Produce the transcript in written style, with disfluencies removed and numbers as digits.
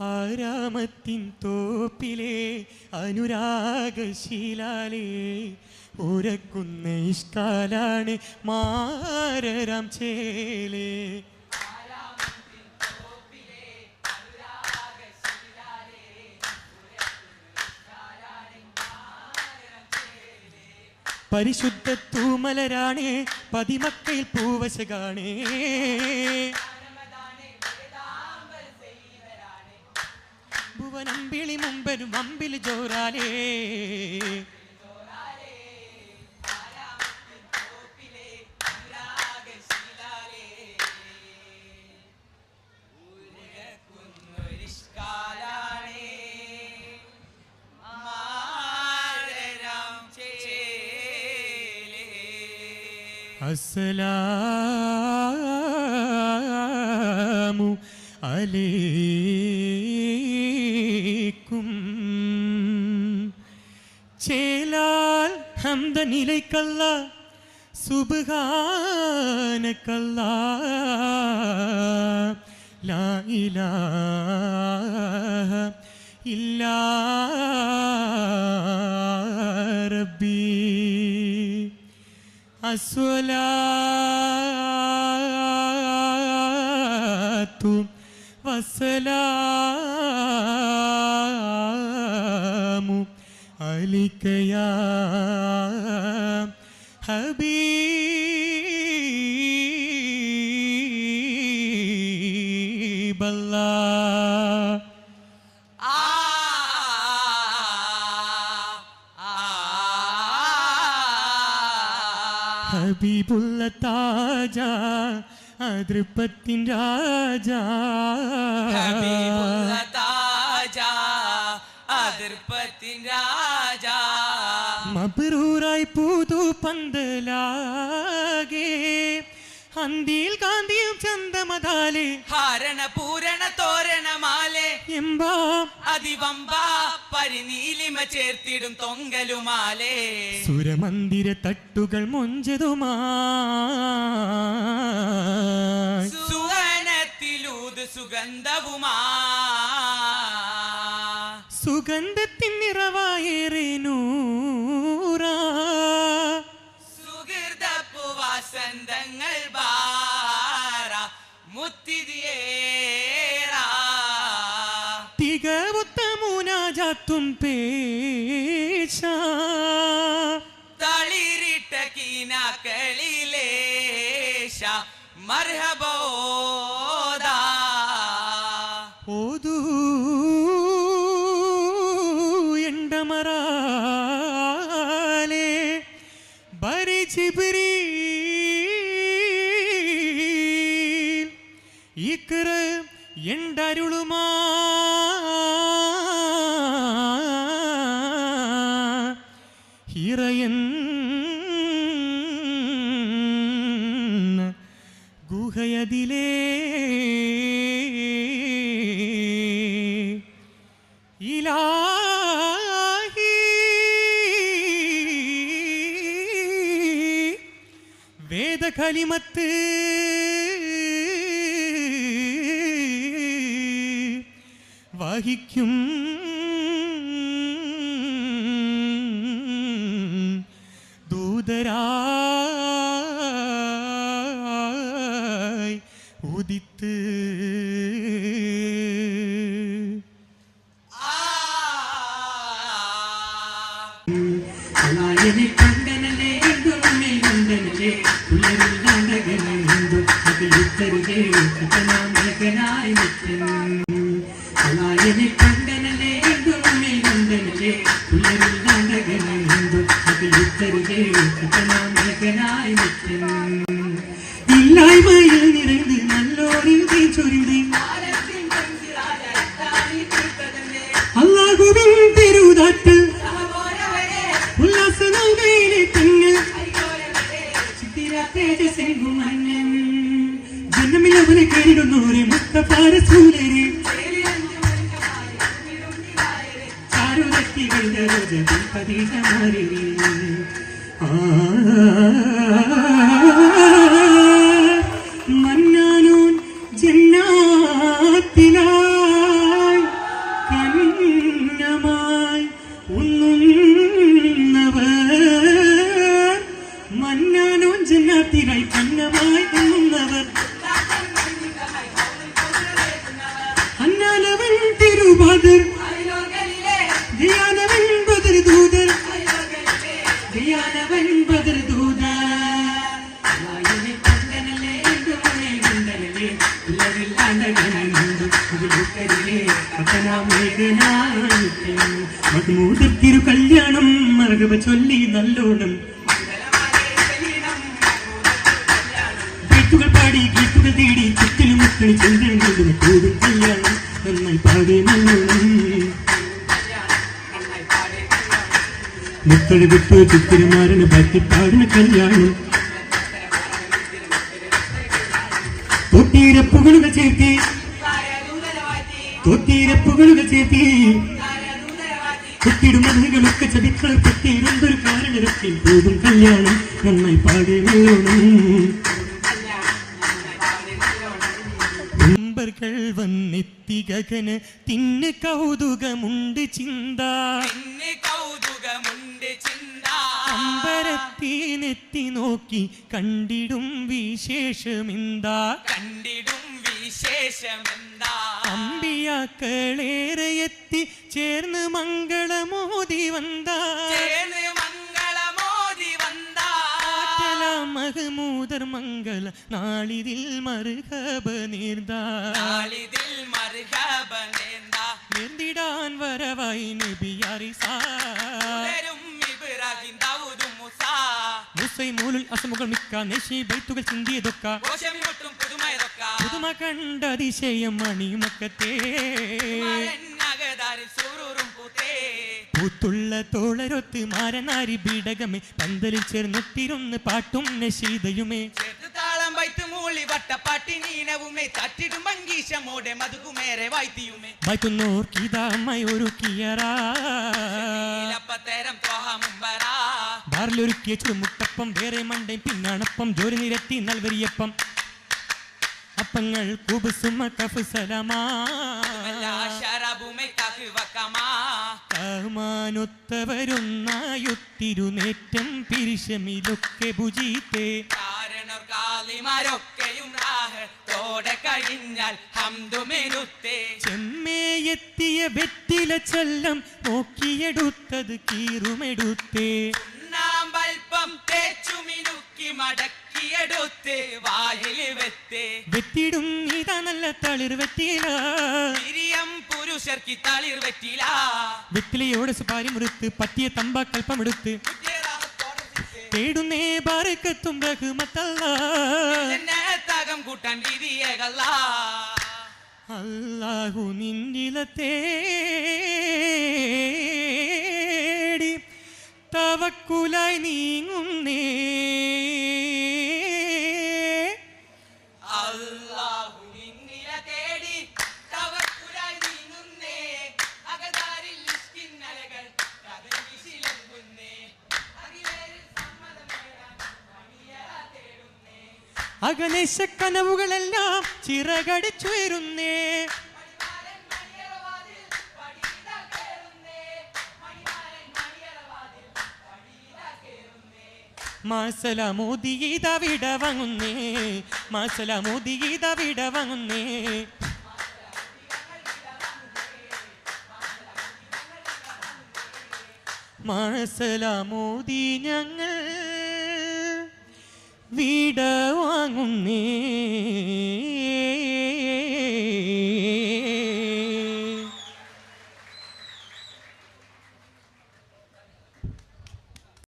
ആരാമത്തിൻ തോപ്പിലെ അനുരാഗശീലാലേ ഉരക്കുന്ന ഇഷ്കാലാണ് മാരരാം ചേലേ. പരിശുദ്ധ തൂമലരാണേ പതിമക്കയിൽ പൂവശകാണേ. ഭുവനമ്പിളി മുമ്പനും അമ്പിൽ ജോറാലേ. അസ്സലാമു അലൈക്കും. ചേലാൽ ഹംദ നിലൈക്കല്ല സുബ്ഹാനക്കല്ല ലാ ഇലാഹ ഇല്ലാ റബ്ബി. അസ്സലാത്തു വസ്സലാമു അലൈക യാ ഹബീബല്ലാഹ്. ഹബീബുള്ള താജ അതൃപ്പത്തിൻ രാജ. ഹബീബുള്ള താജ അതൃപ്പത്തിൻ രാജ. മബ്രൂറായി പൂതു പന്തലാകെ ഹന്തിയിൽ കാന്തിയും ചന്തമതാലെ. ഹരണ പൂരണ തോരണമാലെ എമ്പാം അതിവമ്പ പരിനീലിമ ചേർത്തിടും തൊങ്കലുമാലേ. സുരമന്ദിര തട്ടുകൾ മൊഞ്ചതുമാ സുവനത്തിലൂത് സുഗന്ധവുമാ. സുഗന്ധത്തിൻ നിറവായേറേനൂറാ സുഹൃദപ്പു വസന്തങ്ങൾ ബാര മുത്തിരിയേറാ. തികവുത്ത മുനാജാത്തും പേശ തളിരിട്ട കീനാക്കളിലേശ മർഹബോദാ. ഓതൂ എണ്ടമറാലേ ബരി ജിബ്രീൽ ഇക്ര എണ്ടരുളുമാ. ഹിറയൻ ഗുഹയതിലേ ഇലാഹി വേദകലിമത്ത് വഹിക്കും ദൂതരായി ഉദിത്ത്. അലായനെ കണ്ടനല്ലേ ഗുണമേ കണ്ടനല്ലേ ഉള്ളരിൽ നാടകനുണ്ടോ അതിൽ ഉത്തരുകേ കഥനാമകനായി നിൽക്കും. അലായനെ കണ്ടനല്ലേ ഗുണമേ കണ്ടനല്ലേ ഉള്ളരിൽ നാടകനുണ്ടോ അതിൽ ഉത്തരുകേ കഥനാമകനായി നിൽക്കും. ഇല്ലായ്മയിൽ നിറഞ്ഞ് നല്ലോരിൽ ചൊരിഞ്ഞ് അല്ലാഹുവിൻ തിരുദാറ്റ് ഉല്ലാസനൗകയിലെ തങ്ങൾ തേജസ്സെങ്കും മന്നൻ. ജന്മമില്ലവനെ കേടിടുന്നോരെ മുസ്തഫ റസൂലരെ ചാരുരത്തികളുടെ രോജത്തിൽ പതിതമാരെ. മന്നാനോൻ ജന്നാത്തിലായി അന്നാനവൻ തിരുവാതിർ ജിയാനവൻ ബദർ ദൂതർ ജിയാനവൻ ബദർ ദൂതർ വായുവിൽ കണ്ടനല്ലേ എന്തുമേ കണ്ടനല്ലേ ഉള്ളതില്ലാണ്ടകനുണ്ട് ഉള്ളുക്കരിലേ കഥനാമേഘനായിട്ടം മധുമൂതർ തിരു കല്യാണം മറകവ ചൊല്ലി നല്ലോണം ഗീത്തുകൾ പാടി ഗീത്തുകൾ തേടി ചുറ്റിലും മുത്തണി ചന്ദ്രൻ കൊണ്ടും കൂടും കല്യാണം നന്നായി പാടി നല്ലോണം മുത്തഴ വിട്ട് ചുറ്റിരുമാരന് പറ്റി പാടുന്ന കല്യാണം തൊട്ടീരപ്പുകളുക ചേർത്തി തൊട്ടീരപ്പുകളുക ചേർത്തി കുട്ടിയുടെ മധുകളൊക്കെ ചതിക്കൾ കുട്ടിയിരുന്നൊരു കാരണത്തിൽ പോകും കല്യാണം നന്നായി പാടി നല്ലോണം അമ്പർകൾ വന്നെത്തി ഗഗന് തിന്ന് കൗതുകമുണ്ട് ചിന്ത അമ്പരത്തിനെത്തി നോക്കി കണ്ടിടും വിശേഷമെന്താ അമ്പിയാക്കളേറെ എത്തി ചേർന്ന് മംഗളമോദി വന്താ മഹമൂദർ മംഗള നാളിതിൽ മർഹബ നേർന്നിടാൻ വരവായി മുസൈമൂലുൽ അസമുകൾ മിക്ക നെശി ബൈത്തുകൾ ചിന്തിയതൊക്ക പുതുമ കണ്ട അതിശയം മണിമക്കത്തേ പൂത്തുള്ള തോളരൊത്ത് മാരനാരി ബീടകമേ പന്തലിൽ ചേർന്നൊത്തിരുന്ന് പാട്ടും നശീതയുമേ താളം വൈത്ത് മൂളി വട്ടപ്പാട്ടി നീനവുമേ തട്ടിടും മങ്കീശമോടെ മധുകുമേറെ വായ്ത്തിയുമേ വായ്ക്കുന്നോർക്കിതാമായി ഒരുക്കിയറാ ബാറിലൊരുക്കിയ ചുടുമുട്ടപ്പം വേറെ മണ്ടയും പിന്നാണപ്പം ജോലി നിരത്തി നൽവരിയപ്പം അപ്പങ്ങൾ കുബുസുമ കഫ് സലമാ കഹ്മാനൊത്തവരൊന്നായൊത്തിരുനേറ്റം പിരിശമിലൊക്കെ ഭുജീത്തേ ചെമ്മേയെത്തിയ വെറ്റില ചൊല്ലം നോക്കിയെടുത്തത് കീറുമെടുത്തേ വെത്തിടും ഇതാ നല്ല തളിർ വെറ്റില പുരുഷർക്ക് തളിർ വെറ്റില വെറ്റിലയോടെ സുപാരി മുറുത്ത് പറ്റിയ തമ്പ കൽപ്പമെടുത്ത് തേടുന്നേ ബാരക്കത്തും തകം കൂട്ടാൻ വിധിയകല്ല അല്ലാഹു നിന്നില തേടി തവക്കുലായി നീങ്ങുന്നേ അകലേശ കനവുകളെല്ലാം ചിറകടിച്ചുയരുന്നേ മാസല മോദിഗീത വിട വാങ്ങുന്നേ മാസല മോദിഗീത വിട വാങ്ങുന്നേ മാസല മോദി ഞങ്ങൾ വിട വാങ്ങുന്നേ